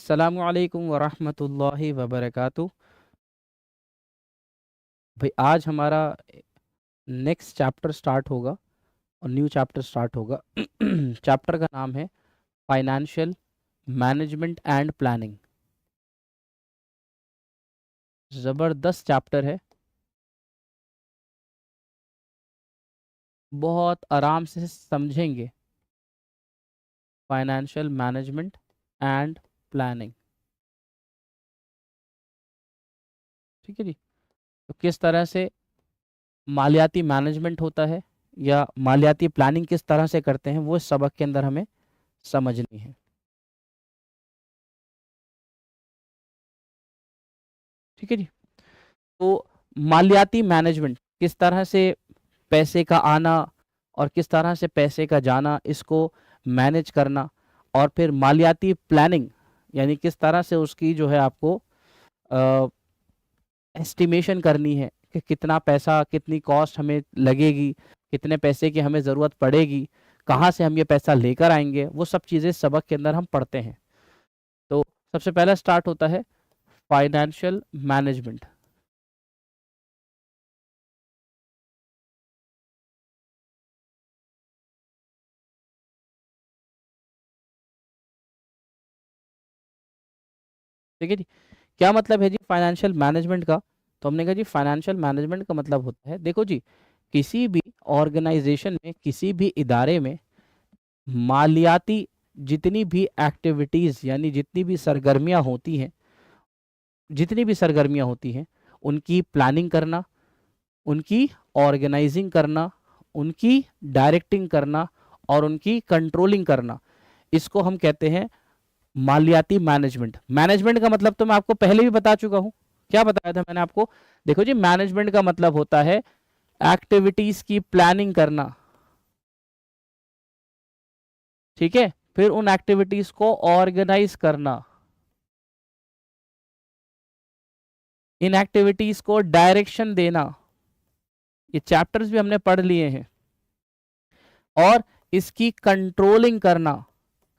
अस्सलामु अलैकुम वरहमतुल्लाहि वबरकातुह। भाई आज हमारा नेक्स्ट चैप्टर स्टार्ट होगा और न्यू चैप्टर स्टार्ट होगा। चैप्टर का नाम है फाइनेंशियल मैनेजमेंट एंड प्लानिंग। ज़बरदस्त चैप्टर है, बहुत आराम से समझेंगे। फाइनेंशियल मैनेजमेंट एंड प्लानिंग, ठीक है जी। तो किस तरह से मालियाती मैनेजमेंट होता है या मालियाती प्लानिंग किस तरह से करते हैं, वो इस सबक के अंदर हमें समझनी है, ठीक है जी। तो मालियाती मैनेजमेंट किस तरह से पैसे का आना और किस तरह से पैसे का जाना, इसको मैनेज करना, और फिर मालियाती प्लानिंग यानी किस तरह से उसकी जो है आपको एस्टिमेशन करनी है कि कितना पैसा, कितनी कॉस्ट हमें लगेगी, कितने पैसे की हमें ज़रूरत पड़ेगी, कहाँ से हम ये पैसा लेकर आएंगे, वो सब चीज़ें सबक के अंदर हम पढ़ते हैं। तो सबसे पहला स्टार्ट होता है फाइनेंशियल मैनेजमेंट। ठीक है जी। क्या मतलब है जी फाइनेंशियल मैनेजमेंट का? तो हमने कहा जी फाइनेंशियल मैनेजमेंट का मतलब होता है, देखो जी, किसी भी ऑर्गेनाइजेशन में, किसी भी इदारे में मालियाती जितनी भी एक्टिविटीज़ यानी जितनी भी सरगर्मियां होती हैं, उनकी प्लानिंग करना, उनकी ऑर्गेनाइजिंग करना, उनकी डायरेक्टिंग करना और उनकी कंट्रोलिंग करना, इसको हम कहते हैं मालियाती मैनेजमेंट। मैनेजमेंट का मतलब तो मैं आपको पहले भी बता चुका हूं। क्या बताया था मैंने आपको? देखो जी, मैनेजमेंट का मतलब होता है एक्टिविटीज की प्लानिंग करना, ठीक है, फिर उन एक्टिविटीज को ऑर्गेनाइज करना, इन एक्टिविटीज को डायरेक्शन देना। ये चैप्टर्स भी हमने पढ़ लिए हैं। और इसकी कंट्रोलिंग करना,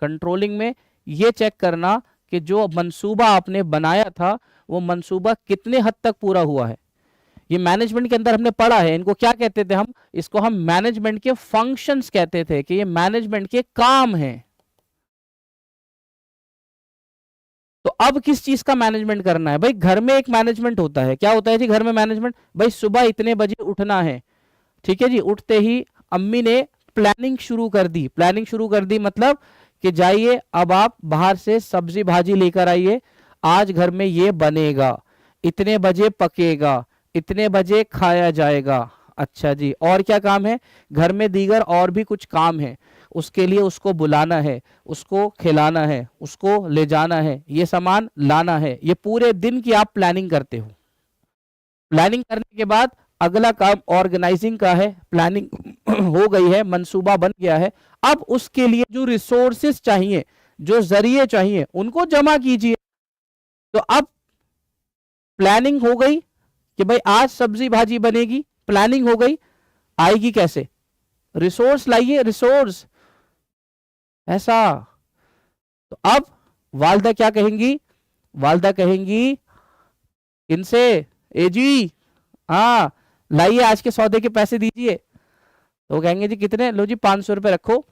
कंट्रोलिंग में ये चेक करना कि जो मंसूबा आपने बनाया था वो मंसूबा कितने हद तक पूरा हुआ है। ये मैनेजमेंट के अंदर हमने पढ़ा है। इनको क्या कहते थे हम? इसको हम मैनेजमेंट के फंक्शंस कहते थे कि ये मैनेजमेंट के काम हैं। तो अब किस चीज का मैनेजमेंट करना है? भाई घर में एक मैनेजमेंट होता है। क्या होता है जी घर में मैनेजमेंट? भाई सुबह इतने बजे उठना है, ठीक है जी। उठते ही अम्मी ने प्लानिंग शुरू कर दी। प्लानिंग शुरू कर दी मतलब कि जाइए अब आप बाहर से सब्जी भाजी लेकर आइए, आज घर में ये बनेगा, इतने बजे पकेगा, इतने बजे खाया जाएगा। अच्छा जी, और क्या काम है घर में? दीगर और भी कुछ काम है, उसके लिए उसको बुलाना है, उसको खिलाना है, उसको ले जाना है, ये सामान लाना है। ये पूरे दिन की आप प्लानिंग करते हो। प्लानिंग करने के बाद अगला काम ऑर्गेनाइजिंग का है। प्लानिंग हो गई है, मंसूबा बन गया है, अब उसके लिए जो रिसोर्सेस चाहिए, जो जरिए चाहिए, उनको जमा कीजिए। तो अब प्लानिंग हो गई कि भाई आज सब्जी भाजी बनेगी, प्लानिंग हो गई, आएगी कैसे? रिसोर्स लाइए, रिसोर्स, ऐसा। तो अब वालदा क्या कहेंगी? वालदा कहेंगी इनसे, ए जी, हाँ लाइए आज के सौदे के पैसे दीजिए। तो वो कहेंगे जी कितने? लो जी 500 रुपये रखो।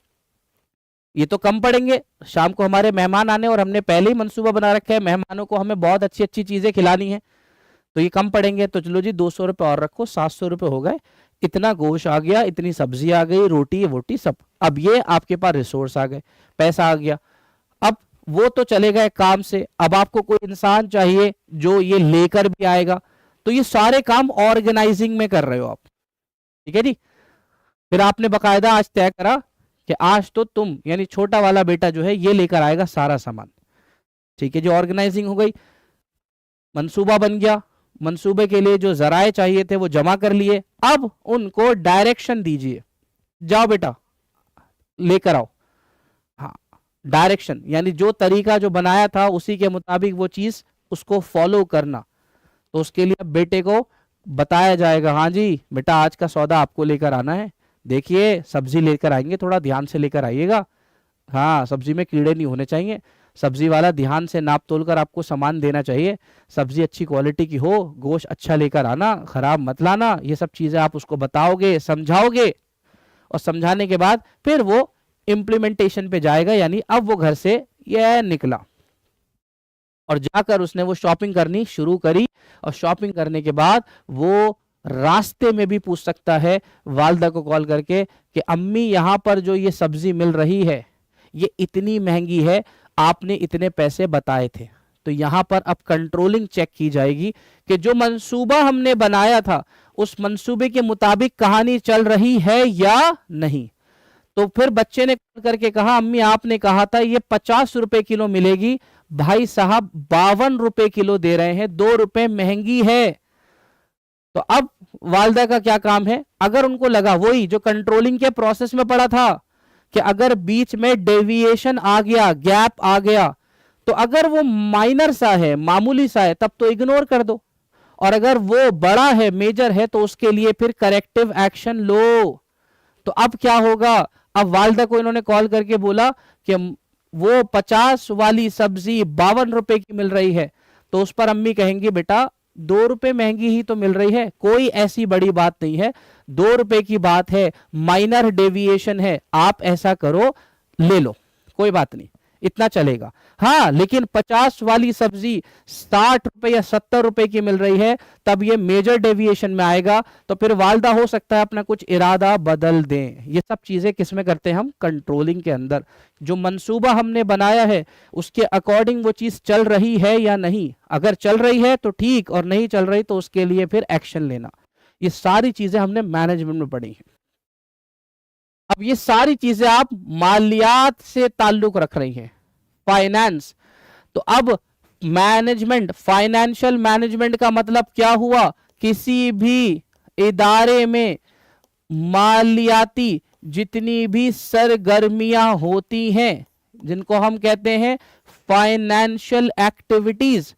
ये तो कम पड़ेंगे, शाम को हमारे मेहमान आने और हमने पहले ही मंसूबा बना रखा है, मेहमानों को हमें बहुत अच्छी अच्छी चीजें खिलानी है, तो ये कम पड़ेंगे। तो चलो जी 200 रुपये और रखो, 700 रुपये हो गए। इतना गोश्त आ गया, इतनी सब्जी आ गई, रोटी वोटी सब। अब ये आपके पास रिसोर्स आ गए, पैसा आ गया। अब वो तो चले गए काम से, अब आपको कोई इंसान चाहिए जो ये लेकर भी आएगा। तो ये सारे काम ऑर्गेनाइजिंग में कर रहे हो आप, ठीक है जी। फिर आपने बकायदा आज तय करा कि आज तो तुम यानी छोटा वाला बेटा जो है ये लेकर आएगा सारा सामान, ठीक है जी। ऑर्गेनाइजिंग हो गई, मंसूबा बन गया, मंसूबे के लिए जो जराए चाहिए थे वो जमा कर लिए। अब उनको डायरेक्शन दीजिए, जाओ बेटा लेकर आओ। हाँ, डायरेक्शन यानी जो तरीका जो बनाया था उसी के मुताबिक वो चीज उसको फॉलो करना। तो उसके लिए बेटे को बताया जाएगा, हाँ जी बेटा आज का सौदा आपको लेकर आना है, देखिए सब्जी लेकर आएंगे, थोड़ा ध्यान से लेकर आइएगा, हाँ सब्जी में कीड़े नहीं होने चाहिए, सब्जी वाला ध्यान से नाप तोल कर आपको सामान देना चाहिए, सब्जी अच्छी क्वालिटी की हो, गोश्त अच्छा लेकर आना, खराब मत लाना, ये सब चीजें आप उसको बताओगे, समझाओगे, और समझाने के बाद फिर वो इम्प्लीमेंटेशन पे जाएगा। यानी अब वो घर से ये निकला और जाकर उसने वो शॉपिंग करनी शुरू करी, और शॉपिंग करने के बाद वो रास्ते में भी पूछ सकता है वालदा को कॉल करके कि अम्मी यहाँ पर जो ये सब्जी मिल रही है ये इतनी महंगी है, आपने इतने पैसे बताए थे। तो यहां पर अब कंट्रोलिंग चेक की जाएगी कि जो मंसूबा हमने बनाया था उस मंसूबे के मुताबिक कहानी चल रही है या नहीं। तो फिर बच्चे ने कॉल करके कहा अम्मी आपने कहा था ये 50 रुपए किलो मिलेगी, भाई साहब 52 रुपए किलो दे रहे हैं, 2 रुपए महंगी है। तो अब वालदा का क्या काम है, अगर उनको लगा वही जो कंट्रोलिंग के प्रोसेस में पड़ा था कि अगर बीच में डेविएशन आ गया, गैप आ गया, तो अगर वो माइनर सा है, मामूली सा है, तब तो इग्नोर कर दो, और अगर वो बड़ा है, मेजर है, तो उसके लिए फिर करेक्टिव एक्शन लो। तो अब क्या होगा, अब वालदा को इन्होंने कॉल करके बोला कि वो 50 वाली सब्जी 52 रुपए की मिल रही है, तो उस पर अम्मी कहेंगी बेटा 2 रुपए महंगी ही तो मिल रही है, कोई ऐसी बड़ी बात नहीं है, 2 रुपए की बात है, माइनर डेविएशन है, आप ऐसा करो ले लो, कोई बात नहीं, इतना चलेगा। हाँ, लेकिन 50 वाली सब्जी 60 रुपए या 70 रुपए की मिल रही है, तब ये मेजर डेविएशन में आएगा, तो फिर वालदा हो सकता है अपना कुछ इरादा बदल दें। ये सब चीजें किसमें करते हैं हम, कंट्रोलिंग के अंदर। जो मंसूबा हमने बनाया है उसके अकॉर्डिंग वो चीज चल रही है या नहीं, अगर चल रही है तो ठीक, और नहीं चल रही तो उसके लिए फिर एक्शन लेना। ये सारी चीजें हमने मैनेजमेंट में पढ़ी हैं। अब ये सारी चीजें आप मालियात से ताल्लुक रख रही हैं, फाइनेंस। तो अब मैनेजमेंट, फाइनेंशियल मैनेजमेंट का मतलब क्या हुआ, किसी भी इदारे में मालियाती जितनी भी सरगर्मियां होती हैं, जिनको हम कहते हैं फाइनेंशियल एक्टिविटीज,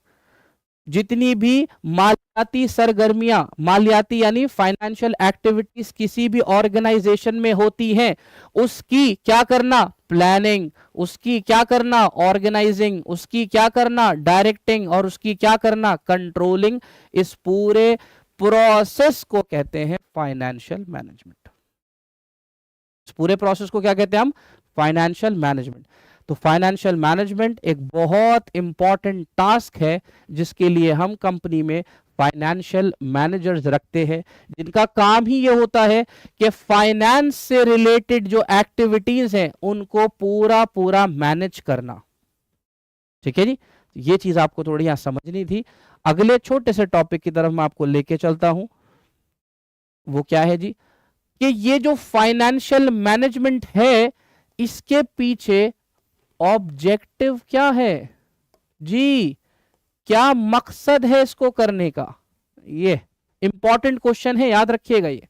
जितनी भी मालियाती सरगर्मियां, मालियाती यानी फाइनेंशियल एक्टिविटीज किसी भी ऑर्गेनाइजेशन में होती हैं, उसकी क्या करना, प्लानिंग, उसकी क्या करना, ऑर्गेनाइजिंग, उसकी क्या करना, डायरेक्टिंग, और उसकी क्या करना, कंट्रोलिंग। इस पूरे प्रोसेस को कहते हैं फाइनेंशियल मैनेजमेंट। इस पूरे प्रोसेस को क्या कहते हैं हम, फाइनेंशियल मैनेजमेंट। तो फाइनेंशियल मैनेजमेंट एक बहुत इंपॉर्टेंट टास्क है जिसके लिए हम कंपनी में फाइनेंशियल मैनेजर्स रखते हैं, जिनका काम ही ये होता है कि फाइनेंस से रिलेटेड जो एक्टिविटीज हैं उनको पूरा पूरा मैनेज करना। ठीक है जी, ये चीज आपको थोड़ी यहां समझनी थी। अगले छोटे से टॉपिक की तरफ मैं आपको लेके चलता हूं। वो क्या है जी, कि ये जो फाइनेंशियल मैनेजमेंट है इसके पीछे ऑब्जेक्टिव क्या है जी, क्या मकसद है इसको करने का, ये इंपॉर्टेंट क्वेश्चन है, याद रखिएगा। ये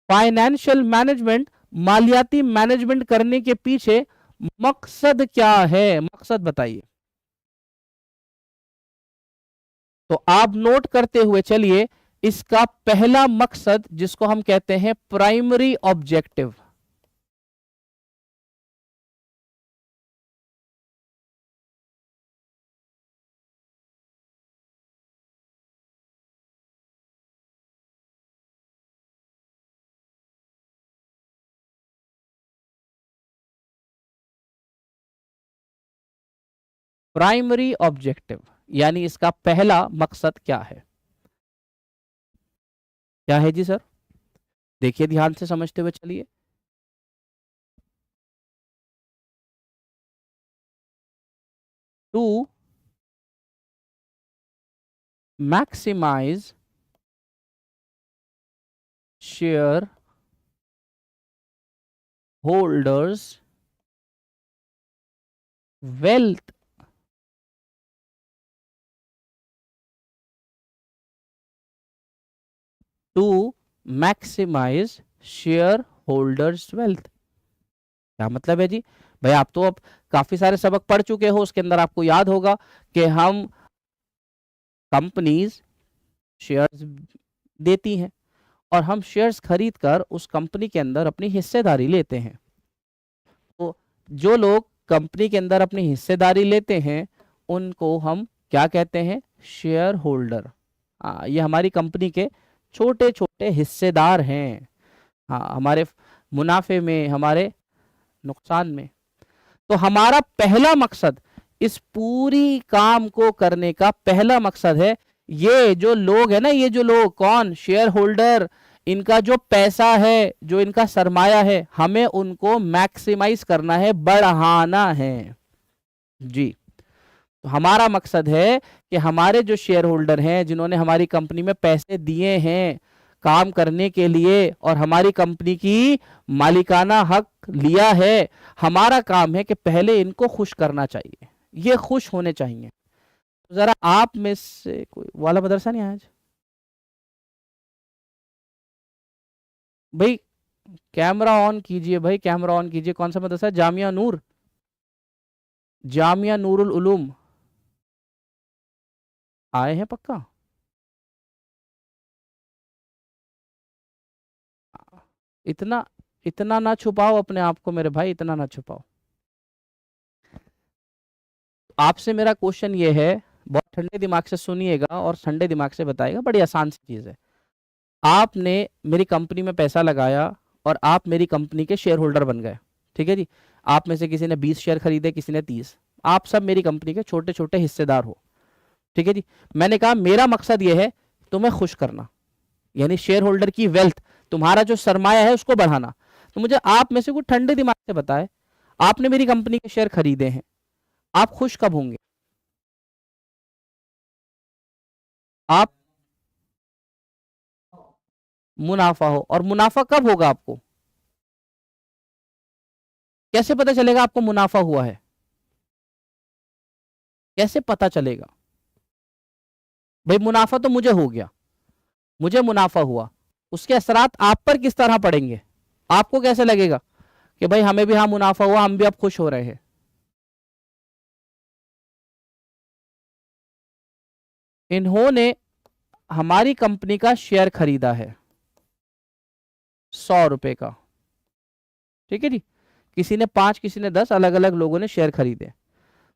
फाइनेंशियल मैनेजमेंट, मालियाती मैनेजमेंट करने के पीछे मकसद क्या है, मकसद बताइए। तो आप नोट करते हुए चलिए, इसका पहला मकसद जिसको हम कहते हैं प्राइमरी ऑब्जेक्टिव, प्राइमरी ऑब्जेक्टिव यानी इसका पहला मकसद क्या है, क्या है जी सर, देखिए ध्यान से समझते हुए चलिए। To maximise shareholders wealth, to maximise shareholders wealth. क्या मतलब है जी, भाई आप तो अब काफी सारे सबक पढ़ चुके हो, उसके अंदर आपको याद होगा कि हम कंपनीज शेयर्स देती हैं और हम शेयर्स खरीद कर उस कंपनी के अंदर अपनी हिस्सेदारी लेते हैं। तो जो लोग कंपनी के अंदर अपनी हिस्सेदारी लेते हैं उनको हम क्या कहते हैं? Share holder. हाँ, ये हमारी कंपनी के छोटे छोटे हिस्सेदार हैं। हाँ, हमारे मुनाफे में, हमारे नुकसान में। तो हमारा पहला मकसद, इस पूरी काम को करने का पहला मकसद है, ये जो लोग है ना, ये जो लोग, कौन? शेयर होल्डर, इनका जो पैसा है, जो इनका सरमाया है, हमें उनको मैक्सिमाइज करना है, बढ़ाना है जी। तो हमारा मकसद है कि हमारे जो शेयर होल्डर हैं, जिन्होंने हमारी कंपनी में पैसे दिए हैं काम करने के लिए और हमारी कंपनी की मालिकाना हक लिया है, हमारा काम है कि पहले इनको खुश करना चाहिए, ये खुश होने चाहिए। जरा आप में से कोई वाला मदरसा नहीं आया आज? भाई कैमरा ऑन कीजिए, भाई कैमरा ऑन कीजिए। कौन सा मदरसा? जामिया नूर, जामिया नूरुल उलूम। आए हैं पक्का? इतना इतना ना छुपाओ अपने आप को मेरे भाई, इतना ना छुपाओ। आपसे मेरा क्वेश्चन ये है, बहुत ठंडे दिमाग से सुनिएगा और ठंडे दिमाग से बताएगा, बड़ी आसान सी चीज़ है। आपने मेरी कंपनी में पैसा लगाया और आप मेरी कंपनी के शेयर होल्डर बन गए, ठीक है जी। आप में से किसी ने 20 शेयर खरीदे, किसी ने 30, आप सब मेरी कंपनी के छोटे छोटे हिस्सेदार हो, ठीक है जी। मैंने कहा मेरा मकसद ये है तुम्हें खुश करना, यानी शेयर होल्डर की वेल्थ, तुम्हारा जो सरमाया है उसको बढ़ाना। तो मुझे आप में से कोई ठंडे दिमाग से बताए, आपने मेरी कंपनी के शेयर खरीदे हैं, आप खुश कब होंगे? आप मुनाफा हो, और मुनाफा कब होगा आपको? कैसे पता चलेगा आपको मुनाफा हुआ है? कैसे पता चलेगा? भाई मुनाफा तो मुझे हो गया, मुझे मुनाफा हुआ, उसके असरात आप पर किस तरह पड़ेंगे? आपको कैसे लगेगा कि भाई हमें भी हाँ मुनाफा हुआ, हम भी अब खुश हो रहे हैं? इन्होंने हमारी कंपनी का शेयर खरीदा है 100 रुपए का, ठीक है जी। किसी ने 5, किसी ने 10, अलग अलग लोगों ने शेयर खरीदे।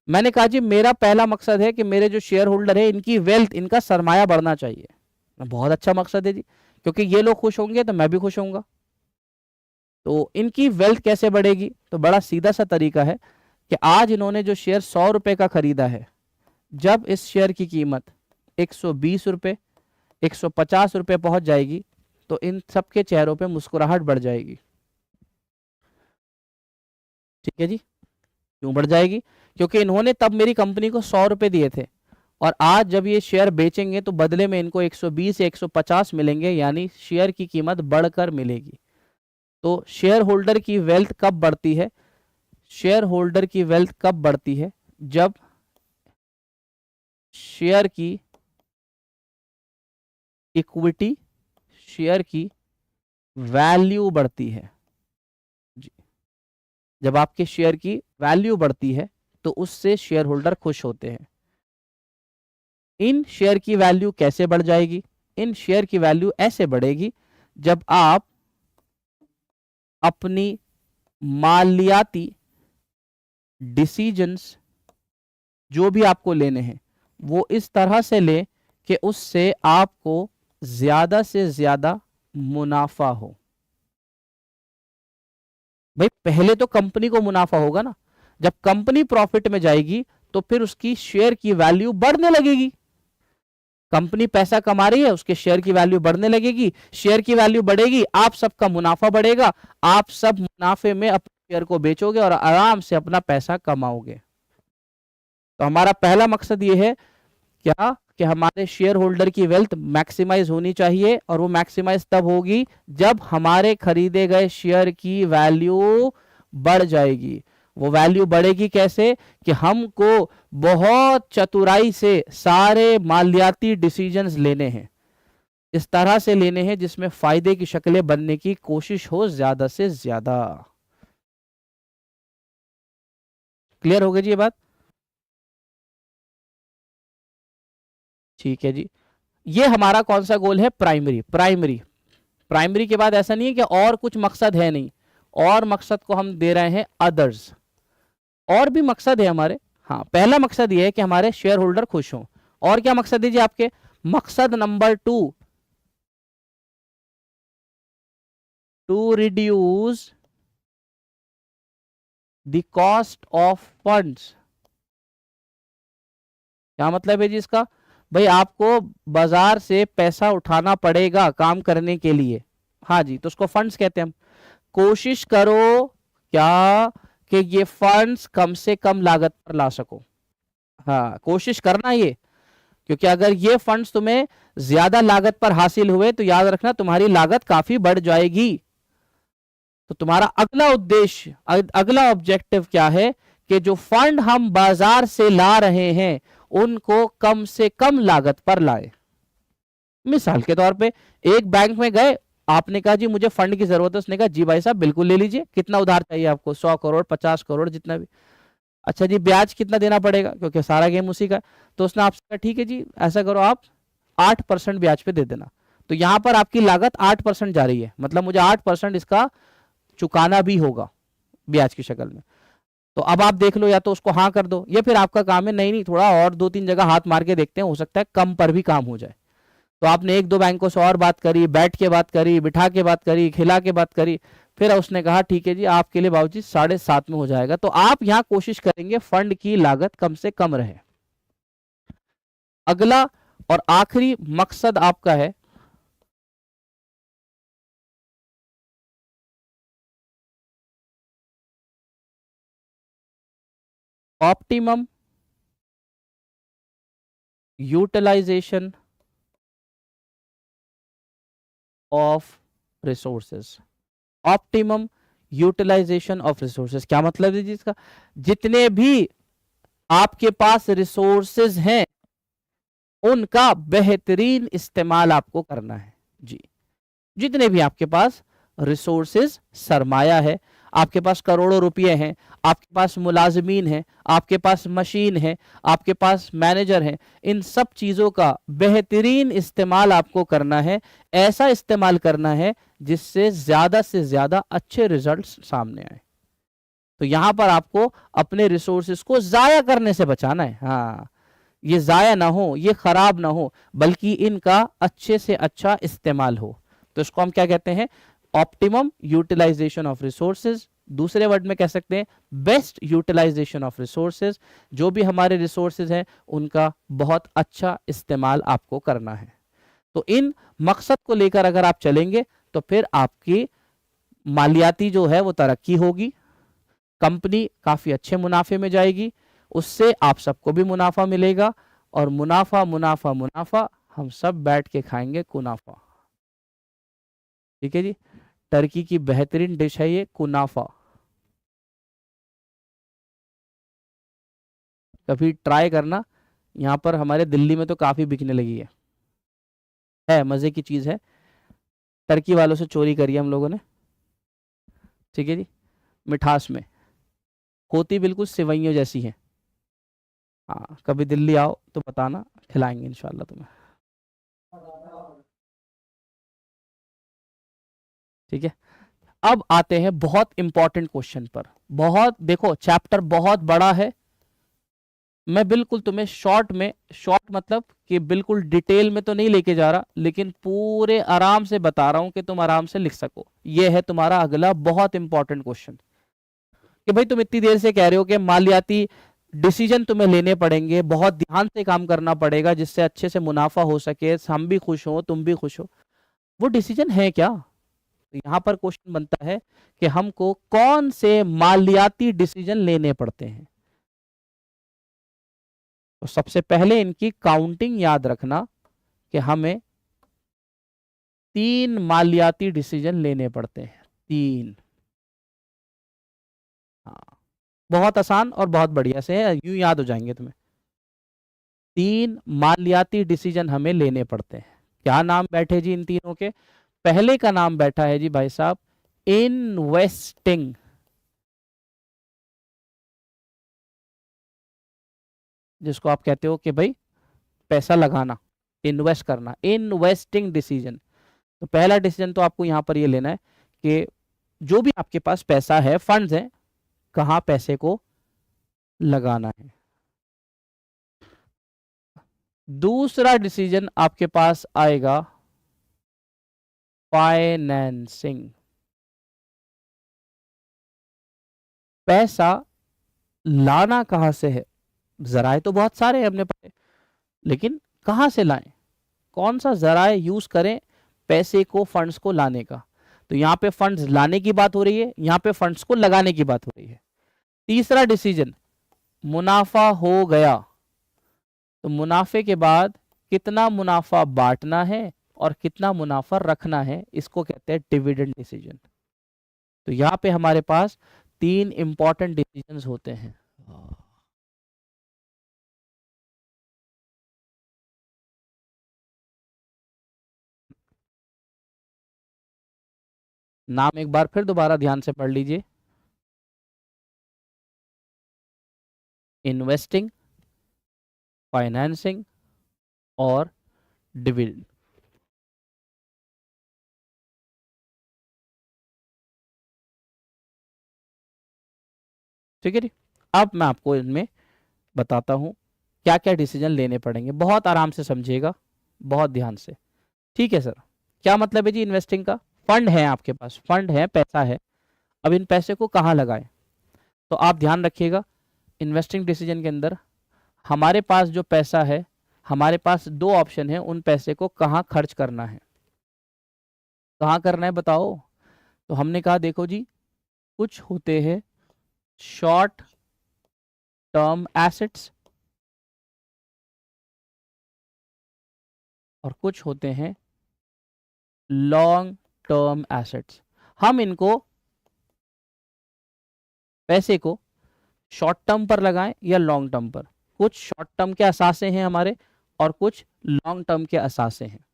मैंने कहा जी मेरा पहला मकसद है कि मेरे जो शेयर होल्डर है इनकी वेल्थ, इनका सरमाया बढ़ना चाहिए। बहुत अच्छा मकसद है जी, क्योंकि ये लोग खुश होंगे तो मैं भी खुश होऊंगा। तो इनकी वेल्थ कैसे बढ़ेगी? तो बड़ा सीधा सा तरीका है कि आज इन्होंने जो शेयर 100 रुपए का खरीदा है, जब इस शेयर की कीमत 120 रुपए, 150 रुपए पहुंच जाएगी तो इन सबके चेहरों पे मुस्कुराहट बढ़ जाएगी, ठीक है जी। क्यों बढ़ जाएगी? क्योंकि इन्होंने तब मेरी कंपनी को 100 रुपए दिए थे और आज जब ये शेयर बेचेंगे तो बदले में इनको 120 या 150 मिलेंगे, यानी शेयर की कीमत बढ़कर मिलेगी। तो शेयर होल्डर की वेल्थ कब बढ़ती है? शेयर होल्डर की वेल्थ कब बढ़ती है? जब शेयर की इक्विटी, शेयर की वैल्यू बढ़ती है जी। जब आपके शेयर की वैल्यू बढ़ती है तो उससे शेयर होल्डर खुश होते हैं। इन शेयर की वैल्यू कैसे बढ़ जाएगी? इन शेयर की वैल्यू ऐसे बढ़ेगी जब आप अपनी मालियाती डिसीजंस जो भी आपको लेने हैं वो इस तरह से लें कि उससे आपको ज्यादा से ज्यादा मुनाफा हो। भाई पहले तो कंपनी को मुनाफा होगा ना, जब कंपनी प्रॉफिट में जाएगी तो फिर उसकी शेयर की वैल्यू बढ़ने लगेगी। कंपनी पैसा कमा रही है, उसके शेयर की वैल्यू बढ़ने लगेगी, शेयर की वैल्यू बढ़ेगी, आप सबका मुनाफा बढ़ेगा, आप सब मुनाफे में अपने शेयर को बेचोगे और आराम से अपना पैसा कमाओगे। तो हमारा पहला मकसद ये है क्या कि हमारे शेयर होल्डर की वेल्थ मैक्सिमाइज होनी चाहिए, और वो मैक्सिमाइज तब होगी जब हमारे खरीदे गए शेयर की वैल्यू बढ़ जाएगी। वो वैल्यू बढ़ेगी कैसे? कि हमको बहुत चतुराई से सारे मालियाती डिसीजंस लेने हैं, इस तरह से लेने हैं जिसमें फायदे की शक्लें बनने की कोशिश हो ज्यादा से ज्यादा। क्लियर हो गई जी ये बात? ठीक है जी। ये हमारा कौन सा गोल है? प्राइमरी। प्राइमरी के बाद ऐसा नहीं है कि और कुछ मकसद है, नहीं, और मकसद को हम दे रहे हैं अदर्स। और भी मकसद है हमारे। हाँ, पहला मकसद ये है कि हमारे शेयर होल्डर खुश हों। और क्या मकसद है जी आपके? मकसद number 2, to reduce the cost of funds. क्या मतलब है जी इसका? भाई आपको बाजार से पैसा उठाना पड़ेगा काम करने के लिए, हाँ जी, तो उसको फंड्स कहते हैं हम। कोशिश करो क्या कि ये फंड्स कम से कम लागत पर ला सको। हाँ, कोशिश करना ये, क्योंकि अगर ये फंड्स तुम्हें ज्यादा लागत पर हासिल हुए तो याद रखना तुम्हारी लागत काफी बढ़ जाएगी। तो तुम्हारा अगला उद्देश्य, अगला ऑब्जेक्टिव क्या है कि जो फंड हम बाजार से ला रहे हैं उनको कम से कम लागत पर लाए। मिसाल के तौर पे एक बैंक में गए, आपने कहा जी मुझे फंड की जरूरत है, उसने कहा जी भाई साहब बिल्कुल ले लीजिए, कितना उधार चाहिए आपको? 100 करोड़, 50 करोड़, जितना भी। अच्छा जी, ब्याज कितना देना पड़ेगा? क्योंकि सारा गेम उसी का है। तो उसने आपसे कहा ठीक है जी ऐसा करो, आप 8% ब्याज पे दे देना। तो यहां पर आपकी लागत 8% जा रही है, मतलब मुझे 8% इसका चुकाना भी होगा ब्याज की शक्ल में। तो अब आप देख लो, या तो उसको हाँ कर दो, या फिर आपका काम है नहीं नहीं थोड़ा और 2-3 जगह हाथ मार के देखते हैं, हो सकता है कम पर भी काम हो जाए। तो आपने 1-2 बैंकों से और बात करी, बैठ के बात करी, बिठा के बात करी, खिला के बात करी, फिर उसने कहा ठीक है जी आपके लिए बाबूजी 7.5 में हो जाएगा। तो आप यहाँ कोशिश करेंगे फंड की लागत कम से कम रहे। अगला और आखिरी मकसद आपका है optimum utilisation of resources. Optimum utilisation of resources क्या मतलब है जी इसका? जितने भी आपके पास रिसोर्सेज हैं उनका बेहतरीन इस्तेमाल आपको करना है जी। जितने भी आपके पास रिसोर्सेज, सरमाया है, आपके पास करोड़ों रुपए हैं, आपके पास मुलाजमीन हैं, आपके पास मशीन है, आपके पास मैनेजर हैं, इन सब चीजों का बेहतरीन इस्तेमाल आपको करना है। ऐसा इस्तेमाल करना है जिससे से ज्यादा अच्छे रिजल्ट्स सामने आए। तो यहां पर आपको अपने रिसोर्सेज को जाया करने से बचाना है। हाँ, ये जाया ना हो, ये खराब ना हो, बल्कि इनका अच्छे से अच्छा इस्तेमाल हो। तो इसको हम क्या कहते हैं? Optimum utilisation of resources. दूसरे वर्ड में कह सकते हैं बेस्ट यूटिलाइजेशन ऑफ रिसोर्सेज। जो भी हमारे रिसोर्सेज हैं उनका बहुत अच्छा इस्तेमाल आपको करना है। तो इन मकसद को लेकर अगर आप चलेंगे तो फिर आपकी मालियाती जो है वो तरक्की होगी, कंपनी काफी अच्छे मुनाफे में जाएगी, उससे आप सबको भी मुनाफा मिलेगा, और मुनाफा मुनाफा मुनाफा हम सब बैठ के खाएंगे कुनाफा। ठीक है जी, टर्की की बेहतरीन डिश है ये कुनाफा, कभी ट्राई करना। यहाँ पर हमारे दिल्ली में तो काफी बिकने लगी है मजे की चीज है। टर्की वालों से चोरी करी है हम लोगों ने। ठीक है जी, मिठास में होती बिल्कुल सिवैयों जैसी है। हाँ, कभी दिल्ली आओ तो बताना, खिलाएंगे इंशाल्लाह तुम्हें। ठीक है, अब आते हैं बहुत इंपॉर्टेंट क्वेश्चन पर। बहुत देखो, चैप्टर बहुत बड़ा है, मैं बिल्कुल तुम्हें शॉर्ट में, शॉर्ट मतलब कि बिल्कुल डिटेल में तो नहीं लेके जा रहा, लेकिन पूरे आराम से बता रहा हूं कि तुम आराम से लिख सको। यह है तुम्हारा अगला बहुत इंपॉर्टेंट क्वेश्चन कि भाई तुम इतनी देर से कह रहे हो कि मालियाती डिसीजन तुम्हें लेने पड़ेंगे, बहुत ध्यान से काम करना पड़ेगा जिससे अच्छे से मुनाफा हो सके, हम भी खुश हो तुम भी खुश हो। वो डिसीजन है क्या? तो यहां पर क्वेश्चन बनता है कि हमको कौन से मालियाती डिसीजन लेने पड़ते हैं। तो सबसे पहले इनकी काउंटिंग याद रखना कि हमें 3 मालियाती डिसीजन लेने पड़ते हैं। 3। हाँ, बहुत आसान और बहुत बढ़िया से है, यूं याद हो जाएंगे तुम्हें। 3 मालियाती डिसीजन हमें लेने पड़ते हैं। क्या नाम बैठे जी इन तीनों के? पहले का नाम बैठा है जी भाई साहब इन्वेस्टिंग। जिसको आप कहते हो कि भाई पैसा लगाना, इन्वेस्ट करना, इन्वेस्टिंग डिसीजन। तो पहला डिसीजन तो आपको यहां पर ये लेना है कि जो भी आपके पास पैसा है, फंड्स हैं, कहां पैसे को लगाना है। दूसरा डिसीजन आपके पास आएगा फाइनेंसिंग। पैसा लाना कहां से है? जराए तो बहुत सारे हैं हमने पढ़े, लेकिन कहां से लाएं, कौन सा जराए यूज करें पैसे को, फंड्स को लाने का? तो यहां पे फंड्स लाने की बात हो रही है, यहां पे फंड्स को लगाने की बात हो रही है। तीसरा डिसीजन, मुनाफा हो गया तो मुनाफे के बाद कितना मुनाफा बांटना है और कितना मुनाफा रखना है, इसको कहते हैं डिविडेंड डिसीजन। तो यहां पे हमारे पास 3 इंपॉर्टेंट डिसीजंस होते हैं। नाम एक बार फिर दोबारा ध्यान से पढ़ लीजिए, इन्वेस्टिंग, फाइनेंसिंग और डिविडेंड। ठीक है जी। अब मैं आपको इनमें बताता हूं क्या क्या डिसीजन लेने पड़ेंगे, बहुत आराम से समझिएगा, बहुत ध्यान से। ठीक है सर, क्या मतलब है जी इन्वेस्टिंग का? फंड है आपके पास, फंड है, पैसा है, अब इन पैसे को कहाँ लगाएं? तो आप ध्यान रखिएगा, इन्वेस्टिंग डिसीजन के अंदर हमारे पास जो पैसा है, हमारे पास 2 ऑप्शन है, उन पैसे को कहाँ खर्च करना है, कहाँ करना है बताओ? तो हमने कहा देखो जी, कुछ होते हैं शॉर्ट टर्म एसेट्स और कुछ होते हैं लॉन्ग टर्म एसेट्स। हम इनको, पैसे को शॉर्ट टर्म पर लगाएं या लॉन्ग टर्म पर? कुछ शॉर्ट टर्म के असासे हैं हमारे और कुछ लॉन्ग टर्म के असासे हैं।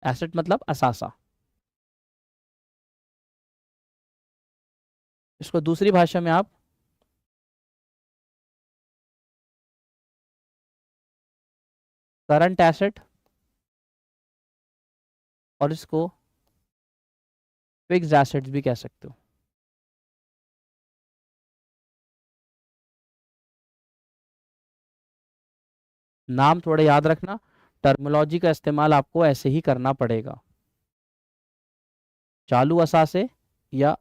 एसेट मतलब असासा। इसको दूसरी भाषा में आप करंट एसेट और इसको फिक्स्ड एसेट्स भी कह सकते हो। नाम थोड़ा याद रखना, टर्मिनोलॉजी का इस्तेमाल आपको ऐसे ही करना पड़ेगा। चालू असासे या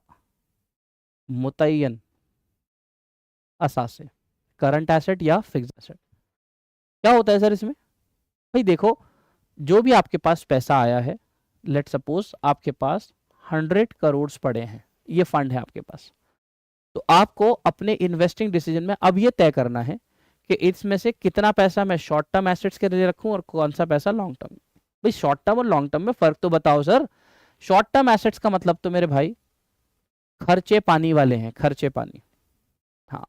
मुतय्यन असासे, करंट एसेट या फिक्स्ड एसेट। क्या होता है सर इसमें? भाई देखो, जो भी आपके पास पैसा आया है, लेट सपोज आपके पास 100 करोड़ पड़े हैं, ये फंड है आपके पास, तो आपको अपने इन्वेस्टिंग डिसीजन में अब ये तय करना है कि इसमें से कितना पैसा मैं शॉर्ट टर्म एसेट्स के लिए रखूं और कौन सा पैसा लॉन्ग टर्म। भाई शॉर्ट टर्म और लॉन्ग टर्म में फर्क तो बताओ सर। शॉर्ट टर्म एसेट्स का मतलब तो मेरे भाई खर्चे पानी वाले हैं, खर्चे पानी। हाँ,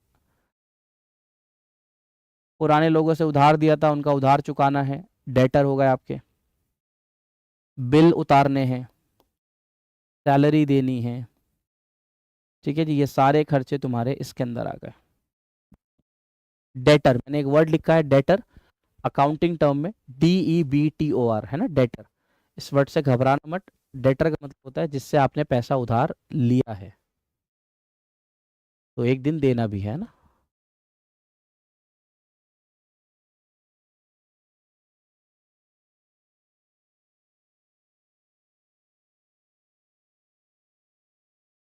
पुराने लोगों से उधार दिया था, उनका उधार चुकाना है, डेटर हो गए आपके, बिल उतारने हैं, सैलरी देनी है। ठीक है जी, ये सारे खर्चे तुम्हारे इसके अंदर आ गए। डेटर, मैंने एक वर्ड लिखा है डेटर, अकाउंटिंग टर्म में DEBTOR है ना, डेटर। इस वर्ड से घबराना मत। डेटर का मतलब होता है जिससे आपने पैसा उधार लिया है, तो एक दिन देना भी है ना।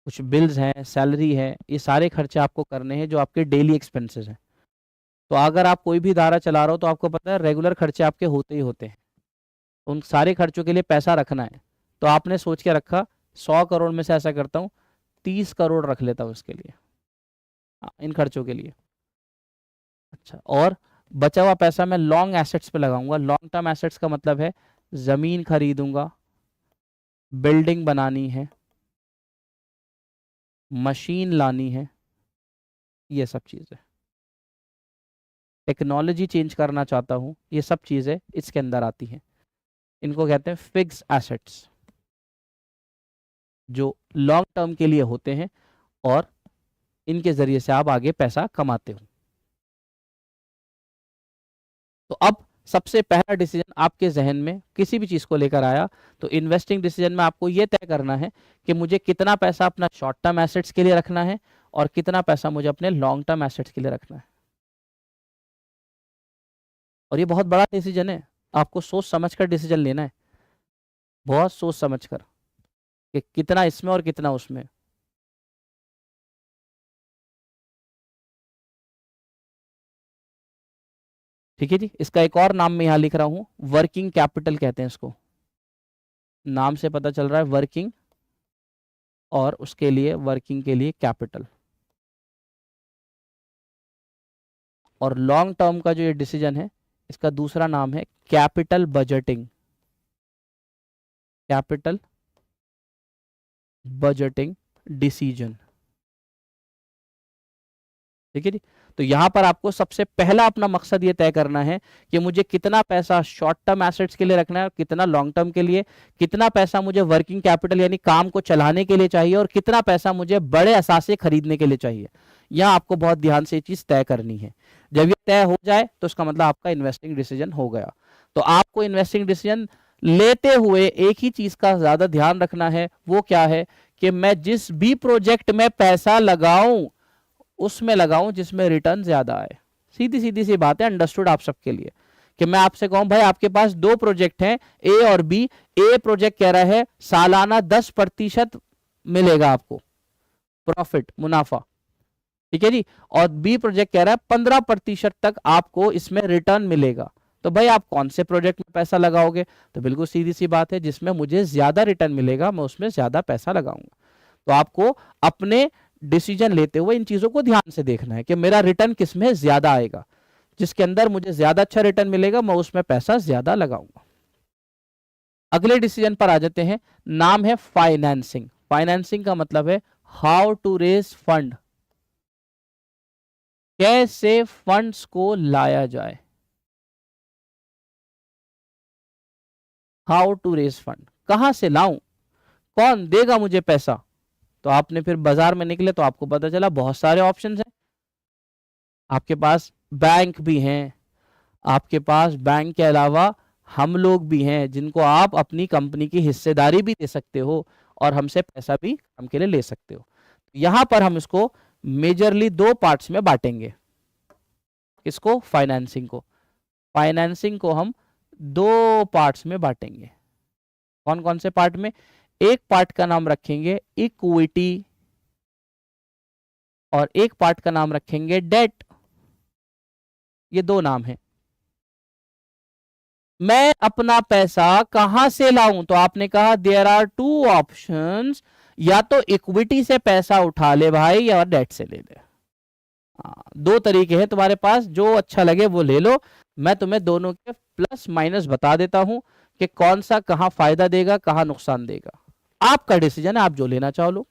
कुछ बिल्स हैं, सैलरी है, ये सारे खर्चे आपको करने हैं जो आपके डेली एक्सपेंसेस हैं। तो अगर आप कोई भी इदारा चला रहे हो तो आपको पता है रेगुलर खर्चे आपके होते ही होते हैं, उन सारे खर्चों के लिए पैसा रखना है। तो आपने सोच के रखा 100 करोड़ में से ऐसा करता हूँ 30 करोड़ रख लेता हूँ इसके लिए, इन खर्चों के लिए। अच्छा, और बचा हुआ पैसा मैं लॉन्ग एसेट्स पे लगाऊंगा। लॉन्ग टर्म एसेट्स का मतलब है जमीन खरीदूंगा, बिल्डिंग बनानी है, मशीन लानी है, ये सब चीज़ें, टेक्नोलॉजी चेंज करना चाहता हूँ, ये सब चीज़ें इसके अंदर आती हैं। इनको कहते हैं फिक्स एसेट्स, जो लॉन्ग टर्म के लिए होते हैं और इनके जरिए से आप आगे पैसा कमाते हो। तो अब सबसे पहला डिसीजन आपके जहन में किसी भी चीज को लेकर आया, तो इन्वेस्टिंग डिसीजन में आपको यह तय करना है कि मुझे कितना पैसा अपना शॉर्ट टर्म एसेट्स के लिए रखना है और कितना पैसा मुझे अपने लॉन्ग टर्म एसेट्स के लिए रखना है। और ये बहुत बड़ा डिसीजन है, आपको सोच समझ कर डिसीजन लेना है, बहुत सोच समझ कर कि कितना इसमें और कितना उसमें। ठीक है जी, इसका एक और नाम मैं यहां लिख रहा हूं, वर्किंग कैपिटल कहते हैं इसको, नाम से पता चल रहा है वर्किंग, और उसके लिए वर्किंग के लिए कैपिटल। और लॉन्ग टर्म का जो ये डिसीजन है, इसका दूसरा नाम है capital budgeting, capital budgeting decision. ठीक है जी, तो यहां पर आपको सबसे पहला अपना मकसद ये तय करना है कि मुझे कितना पैसा शॉर्ट टर्म एसेट्स के लिए रखना है और कितना लॉन्ग टर्म के लिए, कितना पैसा मुझे वर्किंग कैपिटल यानी काम को चलाने के लिए चाहिए और कितना पैसा मुझे बड़े असासे खरीदने के लिए चाहिए। यहां आपको बहुत ध्यान से ये चीज तय करनी है। जब ये तय हो जाए तो उसका मतलब आपका इन्वेस्टिंग डिसीजन हो गया। तो आपको इन्वेस्टिंग डिसीजन लेते हुए एक ही चीज का ज्यादा ध्यान रखना है, वो क्या है कि मैं जिस भी प्रोजेक्ट में पैसा लगाऊं उसमें लगाऊं जिसमें रिटर्न ज्यादा आए। सीधी सीधी सी बात है, अंडरस्टूड आप सबके लिए, कि मैं आपसे कहूं भाई आपके पास दो प्रोजेक्ट हैं ए और बी, ए प्रोजेक्ट कह रहा है सालाना 10% मिलेगा आपको प्रॉफिट, मुनाफा, ठीक है जी, और बी प्रोजेक्ट कह रहा है 15% तक आपको इसमें रिटर्न मिलेगा। तो भाई आप कौन से प्रोजेक्ट में पैसा लगाओगे? तो बिल्कुल सीधी सी बात है, जिसमें मुझे ज्यादा रिटर्न मिलेगा मैं उसमें ज्यादा पैसा लगाऊंगा। तो आपको अपने डिसीजन लेते हुए इन चीजों को ध्यान से देखना है कि मेरा रिटर्न किस में ज्यादा आएगा, जिसके अंदर मुझे ज्यादा अच्छा रिटर्न मिलेगा मैं उसमें पैसा ज्यादा लगाऊंगा। अगले डिसीजन पर आ जाते हैं, नाम है फाइनेंसिंग। फाइनेंसिंग का मतलब है हाउ टू रेज फंड, कैसे फंड्स को लाया जाए, हाउ टू रेज फंड, कहां से लाऊं, कौन देगा मुझे पैसा। तो आपने फिर बाजार में निकले तो आपको पता चला बहुत सारे ऑप्शंस हैं, आपके पास बैंक भी हैं, आपके पास बैंक के अलावा हम लोग भी हैं जिनको आप अपनी कंपनी की हिस्सेदारी भी दे सकते हो और हमसे पैसा भी काम के लिए ले सकते हो। यहां पर हम इसको मेजरली दो पार्ट्स में बांटेंगे, इसको फाइनेंसिंग को, फाइनेंसिंग को हम दो पार्ट्स में बांटेंगे। कौन कौन से पार्ट में? एक पार्ट का नाम रखेंगे इक्विटी और एक पार्ट का नाम रखेंगे डेट। ये दो नाम है। मैं अपना पैसा कहां से लाऊं? तो आपने कहा देयर आर टू ऑप्शंस, या तो इक्विटी से पैसा उठा ले भाई या डेट से ले ले। दो तरीके हैं तुम्हारे पास, जो अच्छा लगे वो ले लो। मैं तुम्हें दोनों के प्लस माइनस बता देता हूं कि कौन सा कहां फायदा देगा कहां नुकसान देगा। आपका डिसीजन है, आप जो लेना चाहो लो।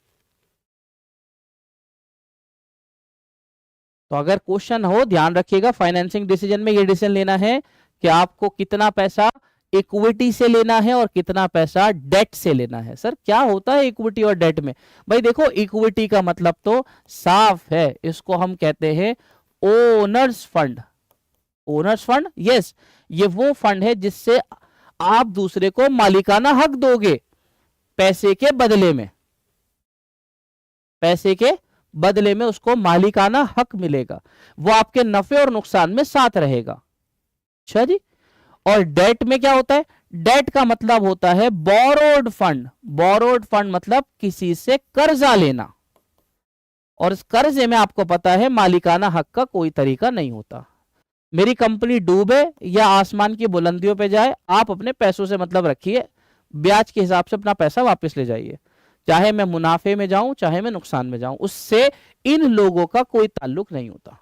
तो अगर क्वेश्चन हो ध्यान रखिएगा, फाइनेंसिंग डिसीजन में ये डिसीजन लेना है कि आपको कितना पैसा इक्विटी से लेना है और कितना पैसा डेट से लेना है। सर क्या होता है इक्विटी और डेट में? भाई देखो, इक्विटी का मतलब तो साफ है, इसको हम कहते हैं owner's fund. Owner's fund, yes, ये वो फंड है जिससे आप दूसरे को मालिकाना हक दोगे पैसे के बदले में, पैसे के बदले में उसको मालिकाना हक मिलेगा, वो आपके नफे और नुकसान में साथ रहेगा। अच्छा जी। और डेट में क्या होता है? डेट का मतलब होता है बोरोड फंड। बोरोड फंड मतलब किसी से कर्जा लेना, और इस कर्जे में आपको पता है मालिकाना हक का कोई तरीका नहीं होता। मेरी कंपनी डूबे या आसमान की बुलंदियों पे जाए, आप अपने पैसों से मतलब रखिए, ब्याज के हिसाब से अपना पैसा वापस ले जाइए, चाहे मैं मुनाफे में जाऊं चाहे मैं नुकसान में जाऊं, उससे इन लोगों का कोई ताल्लुक नहीं होता।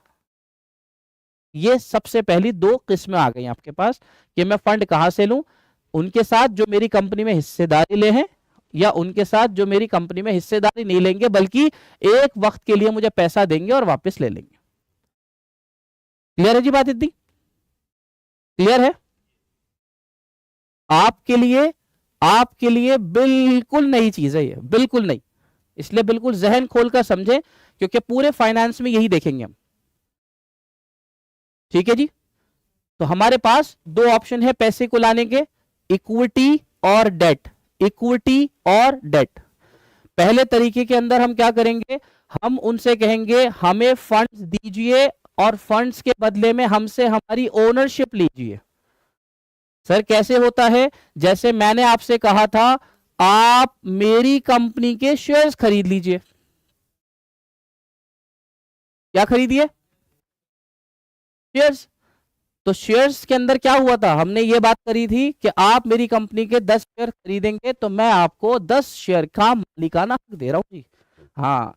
ये सबसे पहली दो किस्में आ गई आपके पास कि मैं फंड कहां से लूं, उनके साथ जो मेरी कंपनी में हिस्सेदारी ले हैं, या उनके साथ जो मेरी कंपनी में हिस्सेदारी नहीं लेंगे बल्कि एक वक्त के लिए मुझे पैसा देंगे और वापस ले लेंगे। क्लियर है जी बात? इतनी क्लियर है? आपके लिए बिल्कुल नई चीज है ये, बिल्कुल नहीं, इसलिए बिल्कुल जहन खोलकर समझे, क्योंकि पूरे फाइनेंस में यही देखेंगे हम। ठीक है जी। तो हमारे पास दो ऑप्शन है पैसे को लाने के, इक्विटी और डेट, इक्विटी और डेट। पहले तरीके के अंदर हम क्या करेंगे, हम उनसे कहेंगे हमें फंड्स दीजिए और फंड्स के बदले में हमसे हमारी ओनरशिप लीजिए। सर कैसे होता है, जैसे मैंने आपसे कहा था आप मेरी कंपनी के शेयर्स खरीद लीजिए। क्या खरीदिए, शेयर्स। तो शेयर्स के अंदर क्या हुआ था, हमने ये बात करी थी कि आप मेरी कंपनी के 10 शेयर खरीदेंगे तो मैं आपको 10 शेयर का मालिकाना हक दे रहा हूं जी। हाँ,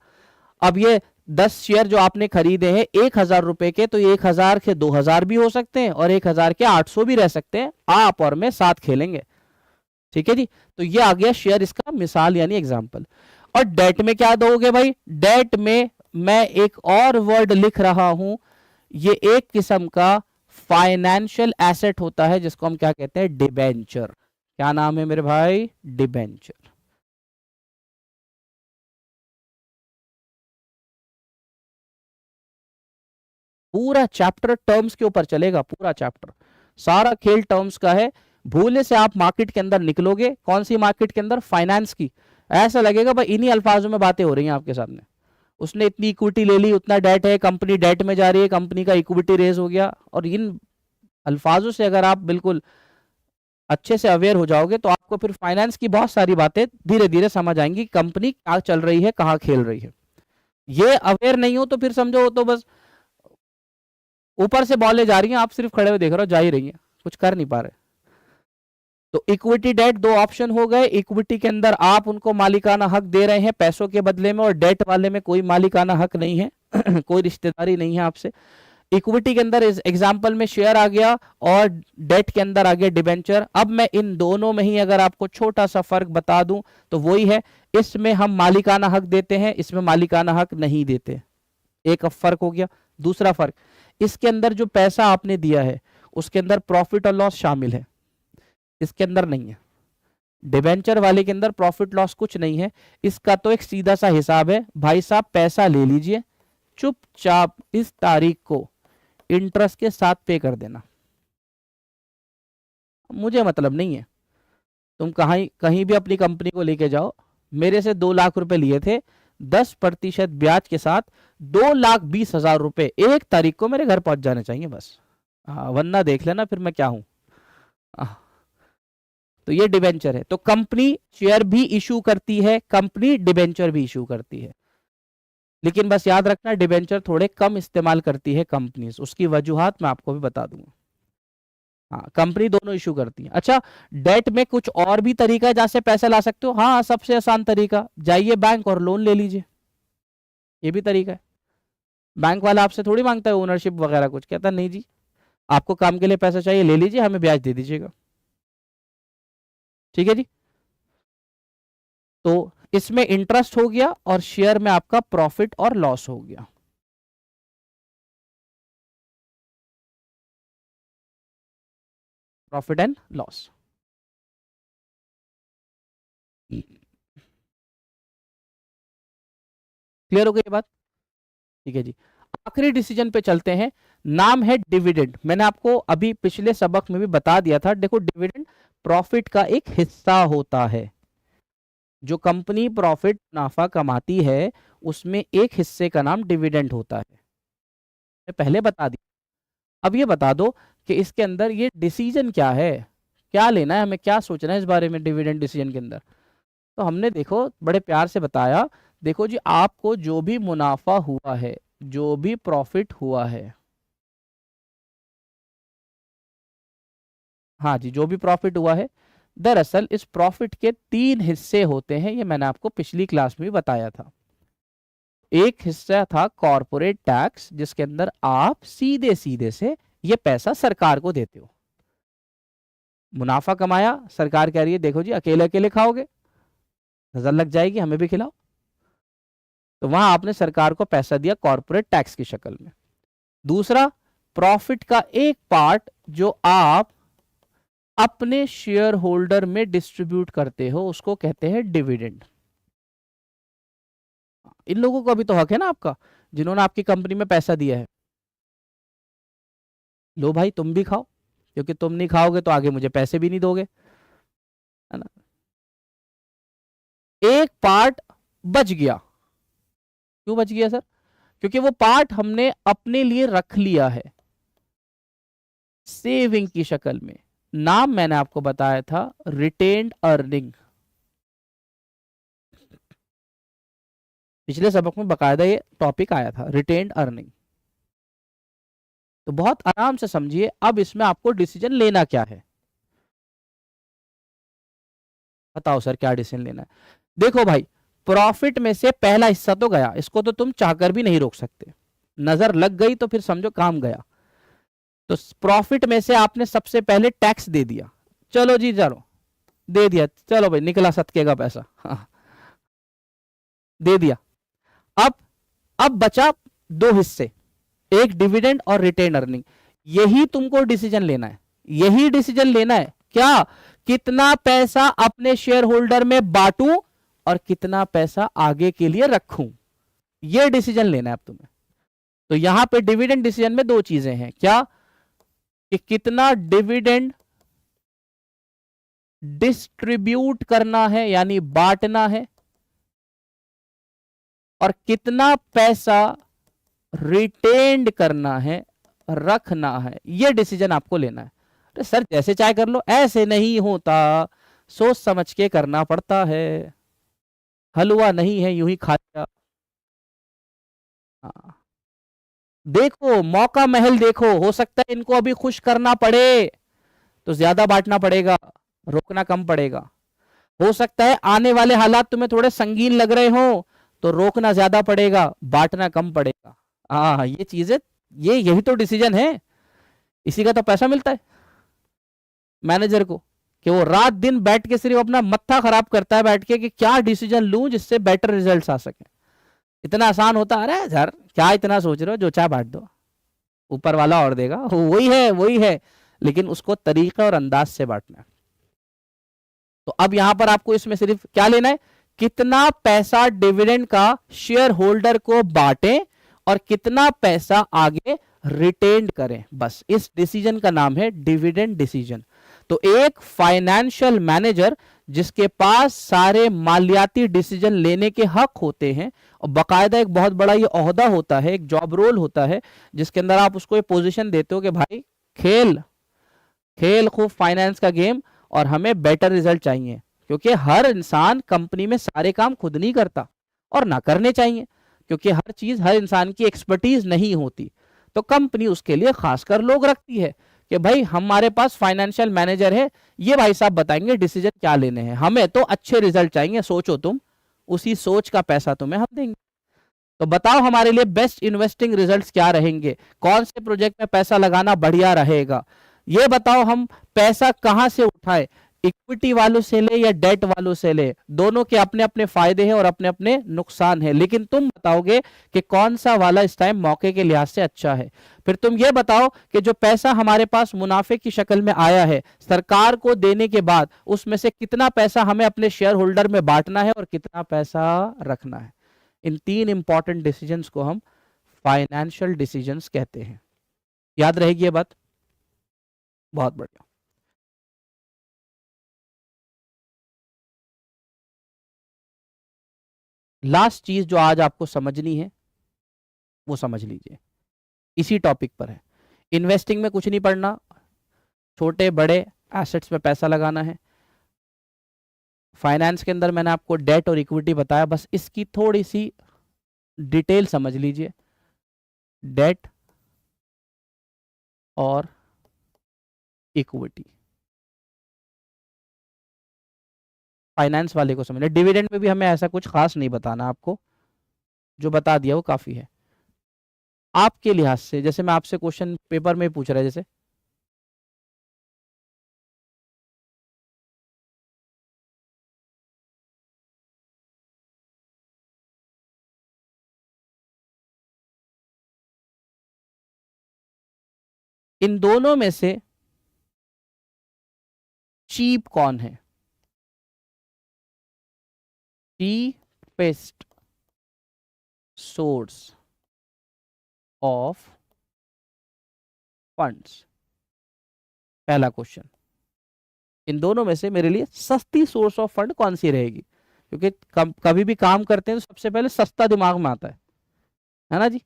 अब ये 10 शेयर जो आपने खरीदे हैं 1,000 रुपए के, तो 1,000 के 2,000 भी हो सकते हैं और 1,000 के 800 भी रह सकते हैं, आप और मैं साथ खेलेंगे। ठीक है जी, तो ये आ गया शेयर, इसका मिसाल यानी एग्जाम्पल। और डेट में क्या दोगे भाई, डेट में मैं एक और वर्ड लिख रहा हूं, ये एक किस्म का फाइनेंशियल एसेट होता है जिसको हम क्या कहते हैं, डिबेंचर। क्या नाम है मेरे भाई, डिबेंचर। पूरा चैप्टर टर्म्स के ऊपर चलेगा, पूरा चैप्टर सारा खेल टर्म्स का है। भूले से आप मार्केट के अंदर निकलोगे, कौन सी मार्केट के अंदर, फाइनेंस की, ऐसा लगेगा भाई इन्हीं अल्फाजों में बातें हो रही हैं आपके सामने। उसने इतनी इक्विटी ले ली, उतना डेट है, कंपनी डेट में जा रही है, कंपनी का इक्विटी रेज हो गया। और इन अल्फाजों से अगर आप बिल्कुल अच्छे से अवेयर हो जाओगे तो आपको फिर फाइनेंस की बहुत सारी बातें धीरे धीरे समझ आएंगी, कंपनी क्या चल रही है, कहाँ खेल रही है। ये अवेयर नहीं हो तो फिर समझो तो बस ऊपर से बॉलें जा रही हैं, आप सिर्फ खड़े हुए देख रहे हो, जा ही रही हैं, कुछ कर नहीं पा रहे। तो इक्विटी डेट दो ऑप्शन हो गए। इक्विटी के अंदर आप उनको मालिकाना हक दे रहे हैं पैसों के बदले में, और डेट वाले में कोई मालिकाना हक नहीं है कोई रिश्तेदारी नहीं है आपसे। इक्विटी के अंदर इस एग्जांपल में शेयर आ गया और डेट के अंदर आ गया डिबेंचर। अब मैं इन दोनों में ही अगर आपको छोटा सा फर्क बता दूं तो वही है, इसमें हम मालिकाना हक देते हैं, इसमें मालिकाना हक नहीं देते। एक अब फर्क हो गया। दूसरा फर्क, इसके अंदर जो पैसा आपने दिया है उसके अंदर प्रॉफिट और लॉस शामिल है, इसके अंदर नहीं है। डिबेंचर वाले के अंदर प्रॉफिट लॉस कुछ नहीं है, इसका तो एक सीधा सा हिसाब है, भाई साहब पैसा ले लीजिए, चुपचाप इस तारीख को इंटरेस्ट के साथ पे कर देना, मुझे मतलब नहीं है। तुम कहीं कहीं भी अपनी कंपनी को लेके जाओ, मेरे से 2 लाख रुपए लिए थे, 10% ब्याज के साथ 2,20,000 रुपए 1 तारीख को मेरे घर पहुंच जाने चाहिए बस। वरना देख लेना फिर मैं क्या हूं। तो ये डिबेंचर है। तो कंपनी शेयर भी इशू करती है, कंपनी डिबेंचर भी इशू करती है, लेकिन बस याद रखना डिबेंचर थोड़े कम इस्तेमाल करती है कंपनीज, उसकी वजूहात मैं आपको भी बता दूंगा। हाँ, कंपनी दोनों इशू करती है। अच्छा, डेट में कुछ और भी तरीका है जहां से पैसा ला सकते हो। हाँ, सबसे आसान तरीका, जाइए बैंक और लोन ले लीजिए, ये भी तरीका है। बैंक वाला आपसे थोड़ी मांगता है ओनरशिप वगैरह कुछ, कहता नहीं जी आपको काम के लिए पैसा चाहिए, ले लीजिए, हमें ब्याज दे दीजिएगा। ठीक है जी, तो इसमें इंटरेस्ट हो गया और शेयर में आपका प्रॉफिट और लॉस हो गया। Profit and loss. क्लियर हो गई ये बात। ठीक है जी, आखिरी डिसीजन पे चलते हैं, नाम है डिविडेंड। मैंने आपको अभी पिछले सबक में भी बता दिया था, देखो डिविडेंड प्रॉफिट का एक हिस्सा होता है। जो कंपनी प्रॉफिट मुनाफा कमाती है उसमें एक हिस्से का नाम डिविडेंड होता है, मैं पहले बता दिया। अब ये बता दो कि इसके अंदर ये डिसीजन क्या है, क्या लेना है हमें, क्या सोचना है इस बारे में डिविडेंड डिसीजन के अंदर। तो हमने देखो बड़े प्यार से बताया, देखो जी आपको जो भी मुनाफा हुआ है, जो भी प्रॉफिट हुआ है, हाँ जी, जो भी प्रॉफिट हुआ है, दरअसल इस प्रॉफिट के 3 हिस्से होते हैं, ये मैंने आपको पिछली क्लास में भी बताया था। एक हिस्सा था कॉरपोरेट टैक्स, जिसके अंदर आप सीधे सीधे से ये पैसा सरकार को देते हो। मुनाफा कमाया, सरकार कह रही है देखो जी अकेले अकेले खाओगे, नजर लग जाएगी, हमें भी खिलाओ। तो वहां आपने सरकार को पैसा दिया कॉरपोरेट टैक्स की शक्ल में। दूसरा, प्रॉफिट का एक पार्ट जो आप अपने शेयर होल्डर में डिस्ट्रीब्यूट करते हो उसको कहते हैं डिविडेंड। इन लोगों को भी तो हक है ना आपका, जिन्होंने आपकी कंपनी में पैसा दिया है, लो भाई तुम भी खाओ, क्योंकि तुम नहीं खाओगे तो आगे मुझे पैसे भी नहीं दोगे, है ना। एक पार्ट बच गया। क्यों बच गया सर? क्योंकि वो पार्ट हमने अपने लिए रख लिया है सेविंग की शक्ल में। नाम मैंने आपको बताया था रिटेन्ड अर्निंग। पिछले सबक में बकायदा ये टॉपिक आया था, रिटेन्ड अर्निंग। तो बहुत आराम से समझिए, अब इसमें आपको डिसीजन लेना क्या है। बताओ सर क्या डिसीजन लेना है? देखो भाई, प्रॉफिट में से पहला हिस्सा तो गया, इसको तो तुम चाहकर भी नहीं रोक सकते। नजर लग गई तो फिर समझो काम गया। तो प्रॉफिट में से आपने सबसे पहले टैक्स दे दिया, चलो जी चलो दे दिया, चलो भाई निकला सदके का पैसा, हाँ, दे दिया। अब बचा दो हिस्से, एक डिविडेंड और रिटेन अर्निंग। यही तुमको डिसीजन लेना है, यही डिसीजन लेना है क्या, कितना पैसा अपने शेयर होल्डर में बांटूं और कितना पैसा आगे के लिए रखूं, यह डिसीजन लेना है अब तुम्हें। तो यहां पे डिविडेंड डिसीजन में दो चीजें हैं, क्या कि कितना डिविडेंड डिस्ट्रीब्यूट करना है यानी बांटना है, और कितना पैसा रिटेन्ड करना है, रखना है। यह डिसीजन आपको लेना है। अरे सर जैसे चाहे कर लो, ऐसे नहीं होता, सोच समझ के करना पड़ता है, हलवा नहीं है यूं ही खा लिया। हाँ। देखो मौका महल देखो, हो सकता है इनको अभी खुश करना पड़े तो ज्यादा बांटना पड़ेगा, रोकना कम पड़ेगा। हो सकता है आने वाले हालात तुम्हें थोड़े संगीन लग रहे हो तो रोकना ज्यादा पड़ेगा, बांटना कम पड़ेगा। हाँ ये चीजें, यही तो डिसीजन है, इसी का तो पैसा मिलता है मैनेजर को, कि वो रात दिन बैठ के सिर्फ अपना मत्था खराब करता है बैठ के कि क्या डिसीजन लूं जिससे बेटर रिजल्ट्स आ सके। इतना आसान होता, अरे यार क्या इतना सोच रहे हो, जो चाहे बांट दो, ऊपर वाला और देगा, वही है, लेकिन उसको तरीके और अंदाज से बांटना है। तो अब यहां पर आपको इसमें सिर्फ क्या लेना है, कितना पैसा डिविडेंड का शेयर होल्डर को बांटे और कितना पैसा आगे रिटेन्ड करें, बस इस डिसीजन का नाम है डिविडेंड डिसीजन। तो एक फाइनेंशियल मैनेजर जिसके पास सारे मालियाती डिसीजन लेने के हक होते हैं, और बकायदा एक बहुत बड़ा ये ओहदा होता है, एक जॉब रोल होता है जिसके अंदर आप उसको एक पोजीशन देते हो कि भाई खेल खेल खूब फाइनेंस का गेम और हमें बेटर रिजल्ट चाहिए, क्योंकि हर इंसान कंपनी में सारे काम खुद नहीं करता और ना करने चाहिए, क्योंकि हर चीज हर इंसान की एक्सपर्टीज नहीं होती। तो कंपनी उसके लिए खासकर लोग रखती है कि भाई हमारे पास फाइनेंशियल मैनेजर है, ये भाई साहब बताएंगे डिसीजन क्या लेने हैं, हमें तो अच्छे रिजल्ट चाहिए, सोचो तुम, उसी सोच का पैसा तुम्हें हम देंगे। तो बताओ हमारे लिए बेस्ट इन्वेस्टिंग रिजल्ट्स क्या रहेंगे, कौन से प्रोजेक्ट में पैसा लगाना बढ़िया रहेगा, ये बताओ हम पैसा कहां से उठाए, इक्विटी वालों से ले या डेट वालों से ले, दोनों के अपने अपने फायदे हैं और अपने अपने नुकसान हैं, लेकिन तुम बताओगे कि कौन सा वाला इस टाइम मौके के लिहाज से अच्छा है। फिर तुम ये बताओ कि जो पैसा हमारे पास मुनाफे की शक्ल में आया है सरकार को देने के बाद, उसमें से कितना पैसा हमें अपने शेयर होल्डर में बांटना है और कितना पैसा रखना है। इन तीन इंपॉर्टेंट डिसीजंस को हम फाइनेंशियल डिसीजंस कहते हैं। याद रहेगी ये बात? बहुत बढ़िया। लास्ट चीज जो आज आपको समझनी है वो समझ लीजिए, इसी टॉपिक पर है। इन्वेस्टिंग में कुछ नहीं पढ़ना, छोटे बड़े एसेट्स में पैसा लगाना है। फाइनेंस के अंदर मैंने आपको डेट और इक्विटी बताया, बस इसकी थोड़ी सी डिटेल समझ लीजिए। डेट और इक्विटी फाइनेंस वाले को समझना। डिविडेंड में भी हमें ऐसा कुछ खास नहीं बताना आपको, जो बता दिया वो काफी है आपके लिहाज से। जैसे मैं आपसे क्वेश्चन पेपर में पूछ रहा है, जैसे इन दोनों में से चीप कौन है, चीपेस्ट सोर्स ऑफ फंड्स, पहला क्वेश्चन। इन दोनों में से मेरे लिए सस्ती सोर्स ऑफ फंड कौन सी रहेगी, क्योंकि कभी भी काम करते हैं तो सबसे पहले सस्ता दिमाग में आता है ना जी।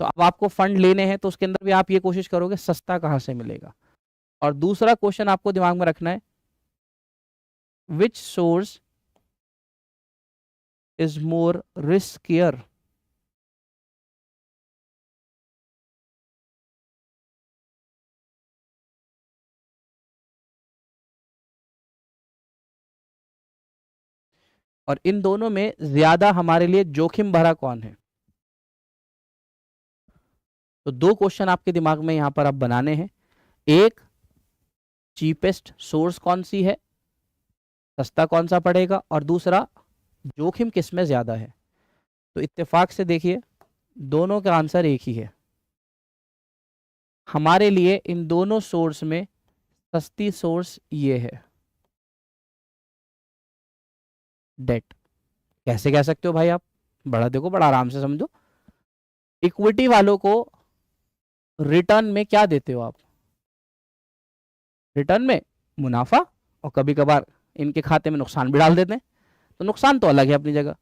तो अब आपको फंड लेने हैं तो उसके अंदर भी आप ये कोशिश करोगे सस्ता कहाँ से मिलेगा। और दूसरा क्वेश्चन आपको दिमाग में रखना है, which source is more riskier. और इन दोनों में ज्यादा हमारे लिए जोखिम भरा कौन है। तो दो क्वेश्चन आपके दिमाग में यहां पर आप बनाने हैं, एक चीपेस्ट सोर्स कौन सी है, सस्ता कौन सा पड़ेगा, और दूसरा जोखिम किस में ज्यादा है। तो इत्तेफाक से देखिए दोनों का आंसर एक ही है। हमारे लिए इन दोनों सोर्स में सस्ती सोर्स ये है, डेट। कैसे कह सकते हो भाई आप, बड़ा देखो, बड़ा आराम से समझो। इक्विटी वालों को रिटर्न में क्या देते हो आप, रिटर्न में मुनाफा, और कभी कभार इनके खाते में नुकसान भी डाल देते हैं। तो नुकसान तो अलग है अपनी जगह,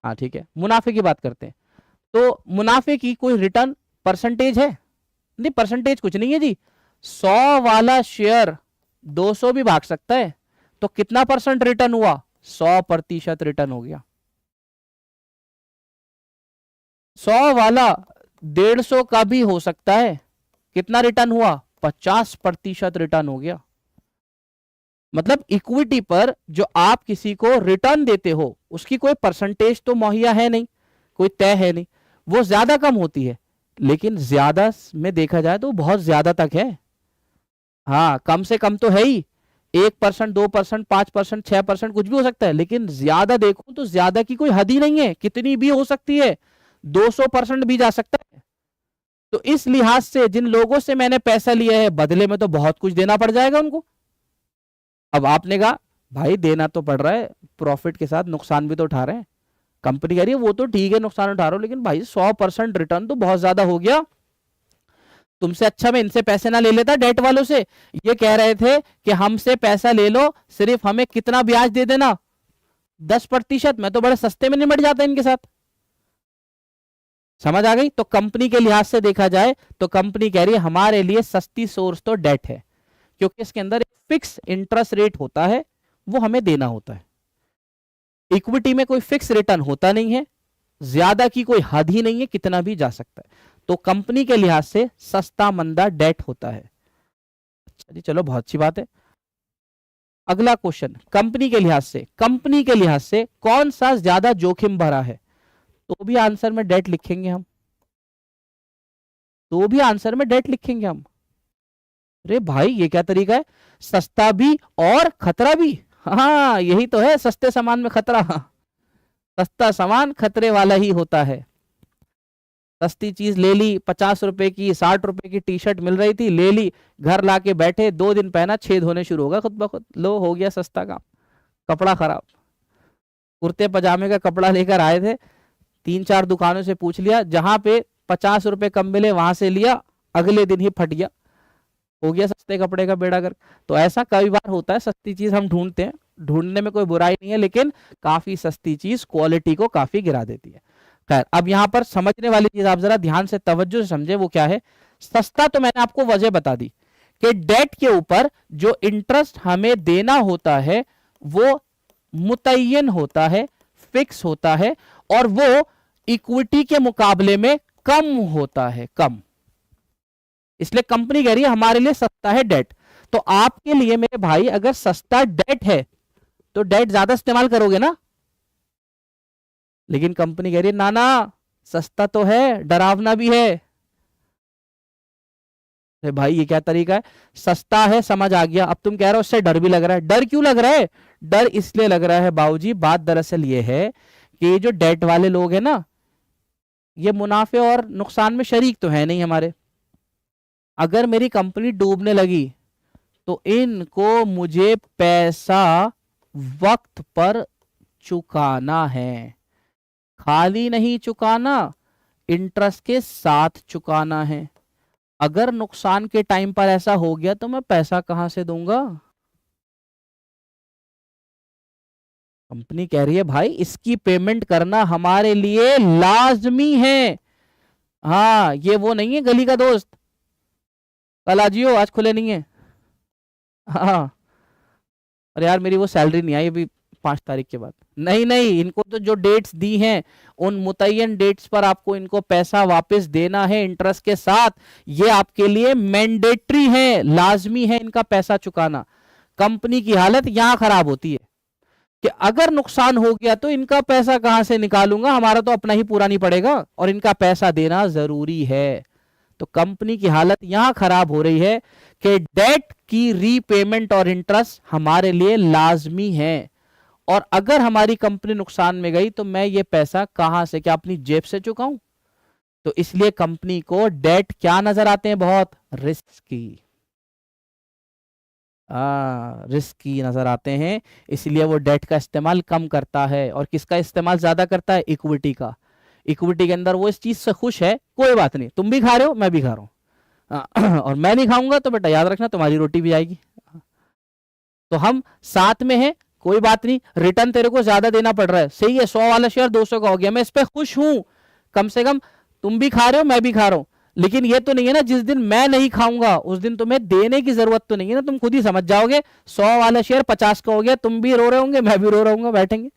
हाँ ठीक है, मुनाफे की बात करते हैं। तो मुनाफे की कोई रिटर्न परसेंटेज है, नहीं परसेंटेज कुछ नहीं है जी। 100 वाला शेयर 200 भी भाग सकता है, तो कितना परसेंट रिटर्न हुआ, 100% रिटर्न हो गया। 100 वाला 150 का भी हो सकता है, कितना रिटर्न हुआ, 50% रिटर्न हो गया। मतलब इक्विटी पर जो आप किसी को रिटर्न देते हो उसकी कोई परसेंटेज तो मुहैया है नहीं, कोई तय है नहीं, वो ज्यादा कम होती है, लेकिन ज्यादा में देखा जाए तो बहुत ज्यादा तक है। हाँ कम से कम तो है ही, 1%, 2%, 5%, 6% कुछ भी हो सकता है, लेकिन ज्यादा देखो तो ज्यादा की कोई हद ही नहीं है, कितनी भी हो सकती है, 200% भी जा सकता है। तो इस लिहाज से जिन लोगों से मैंने पैसा लिया है बदले में तो बहुत कुछ देना पड़ जाएगा उनको। अब आपने कहा भाई देना तो पड़ रहा है, प्रॉफिट के साथ नुकसान भी तो उठा रहे हैं। कंपनी कह रही है वो तो ठीक है नुकसान उठा रहा हो, लेकिन भाई 100% रिटर्न तो बहुत ज्यादा हो गया, तुमसे अच्छा मैं इनसे पैसे ना ले लेता डेट वालों से। ये कह रहे थे कि हमसे पैसा ले लो, सिर्फ हमें कितना ब्याज दे देना, 10%, मैं तो बड़े सस्ते में निपट जाता इनके साथ। समझ आ गई। तो कंपनी के लिहाज से देखा जाए तो कंपनी कह रही है हमारे लिए सस्ती सोर्स तो डेट है, क्योंकि इसके अंदर एक फिक्स इंटरेस्ट रेट होता है, वो हमें देना होता है। इक्विटी में कोई फिक्स रिटर्न होता नहीं है, ज्यादा की कोई हद ही नहीं है, कितना भी जा सकता है। तो कंपनी के लिहाज से सस्ता मंदा डेट होता है। चलिए चलो बहुत अच्छी बात है। अगला क्वेश्चन, कंपनी के लिहाज से कौन सा ज्यादा जोखिम भरा है। तो भी आंसर में डेट लिखेंगे हम, तो भी आंसर में डेट लिखेंगे हम। अरे भाई ये क्या तरीका है, सस्ता भी और खतरा भी। हाँ यही तो है सस्ते सामान में खतरा, सस्ता सामान खतरे वाला ही होता है। सस्ती चीज ले ली, 50 रुपए की 60 रुपए की टी शर्ट मिल रही थी, ले ली, घर लाके बैठे 2 दिन पहना, छेद होने शुरू होगा खुद ब खुद, लो हो गया सस्ता काम, कपड़ा खराब। कुर्ते पजामे का कपड़ा लेकर आए थे, 3-4 दुकानों से पूछ लिया, जहां पे 50 रुपए कम मिले वहां से लिया, अगले दिन ही फट गया, हो गया सस्ते कपड़े का बेड़ा गर्क। तो ऐसा कई बार होता है, सस्ती चीज हम ढूंढते हैं, ढूंढने में कोई बुराई नहीं है, लेकिन काफी सस्ती चीज क्वालिटी को काफी गिरा देती है। खैर अब यहां पर समझने वाली चीज आप जरा ध्यान से तवज्जो से समझे, वो क्या है। सस्ता तो मैंने आपको वजह बता दी कि डेट के ऊपर जो इंटरेस्ट हमें देना होता है वो मुतय्यन होता है, फिक्स होता है, और वो इक्विटी के मुकाबले में कम होता है, कम। इसलिए कंपनी कह रही है हमारे लिए सस्ता है डेट। तो आपके लिए मेरे भाई अगर सस्ता डेट है तो डेट ज्यादा इस्तेमाल करोगे ना, लेकिन कंपनी कह रही है ना ना, सस्ता तो है डरावना भी है। अरे भाई ये क्या तरीका है, सस्ता है समझ आ गया, अब तुम कह रहे हो उससे डर भी लग रहा है। डर क्यों लग रहा है, डर इसलिए लग रहा है बाबूजी, बात दरअसल ये है कि ये जो डेट वाले लोग हैं ना, ये मुनाफे और नुकसान में शरीक तो है नहीं हमारे। अगर मेरी कंपनी डूबने लगी तो इनको मुझे पैसा वक्त पर चुकाना है, खाली नहीं चुकाना, इंटरेस्ट के साथ चुकाना है। अगर नुकसान के टाइम पर ऐसा हो गया तो मैं पैसा कहां से दूंगा। कंपनी कह रही है भाई इसकी पेमेंट करना हमारे लिए लाजमी है। हाँ, ये वो नहीं है गली का दोस्त, कल आ जियो आज खुले नहीं है। हाँ, अरे यार मेरी वो सैलरी नहीं आई अभी 5 तारीख के बाद। नहीं नहीं, इनको तो जो डेट्स दी हैं उन मुतय्यन डेट्स पर आपको इनको पैसा वापस देना है इंटरेस्ट के साथ। ये आपके लिए मैंडेटरी है, लाजमी है इनका पैसा चुकाना। कंपनी की हालत यहां खराब होती है कि अगर नुकसान हो गया तो इनका पैसा कहां से निकालूंगा, हमारा तो अपना ही पूरा नहीं पड़ेगा और इनका पैसा देना जरूरी है। तो कंपनी की हालत यहां खराब हो रही है कि डेट की रीपेमेंट और इंटरेस्ट हमारे लिए लाजमी है, और अगर हमारी कंपनी नुकसान में गई तो मैं ये पैसा कहां से, क्या अपनी जेब से चुकाऊं? तो इसलिए कंपनी को डेट क्या नजर आते हैं, बहुत रिस्की, रिस्की नजर आते हैं। इसलिए वो डेट का इस्तेमाल कम करता है, और किसका इस्तेमाल ज्यादा करता है, इक्विटी का। इक्विटी के अंदर वो इस चीज से खुश है, कोई बात नहीं तुम भी खा रहे हो मैं भी खा रहा हूं, और मैं नहीं खाऊंगा तो बेटा याद रखना तुम्हारी रोटी भी आएगी। तो हम साथ में हैं, कोई बात नहीं, रिटर्न तेरे को ज्यादा देना पड़ रहा है, सही है, 100 वाला शेयर 200 का हो गया, मैं इस पे खुश हूं, कम से कम तुम भी खा रहे हो मैं भी खा रहा हूं। लेकिन ये तो नहीं है ना जिस दिन मैं नहीं खाऊंगा उस दिन तुम्हें देने की जरूरत तो नहीं है ना, तुम खुद ही समझ जाओगे 100 वाला शेयर 50 का हो गया, तुम भी रो रहे होंगे मैं भी रो रहा हूँ, बैठेंगे।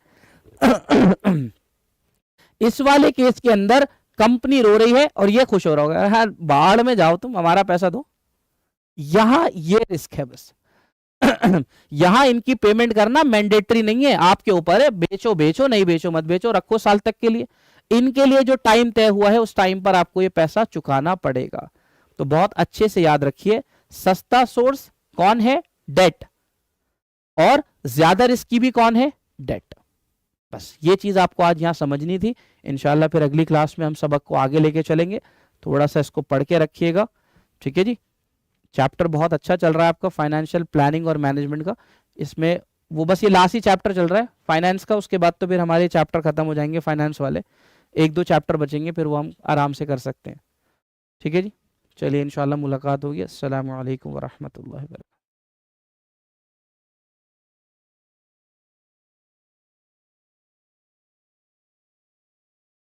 इस वाले केस के अंदर कंपनी रो रही है और ये खुश हो रहा होगा, यार बाहर में जाओ तुम हमारा पैसा दो। यहां ये रिस्क है बस। यहां इनकी पेमेंट करना मैंडेटरी नहीं है, आपके ऊपर है, बेचो बेचो नहीं बेचो मत बेचो, रखो साल तक के लिए। इनके लिए जो टाइम तय हुआ है उस टाइम पर आपको ये पैसा चुकाना पड़ेगा। तो बहुत अच्छे से याद रखिए, सस्ता सोर्स कौन है, डेट, और ज्यादा रिस्की भी कौन है, डेट। बस ये चीज आपको आज यहां समझनी थी। इंशाल्लाह फिर अगली क्लास में हम सबक को आगे लेके चलेंगे, थोड़ा सा इसको पढ़ के रखिएगा, ठीक है जी। चैप्टर बहुत अच्छा चल रहा है आपका फाइनेंशियल प्लानिंग और मैनेजमेंट का, इसमें वो बस ये लास्ट ही चैप्टर चल रहा है फाइनेंस का, उसके बाद तो फिर हमारे चैप्टर खत्म हो जाएंगे फाइनेंस वाले, 1-2 चैप्टर बचेंगे फिर वो हम आराम से कर सकते हैं, ठीक है जी। चलिए इंशाल्लाह मुलाकात होगी। अस्सलामु अलैकुम वरहमतुल्लाहि वबरकातुहू।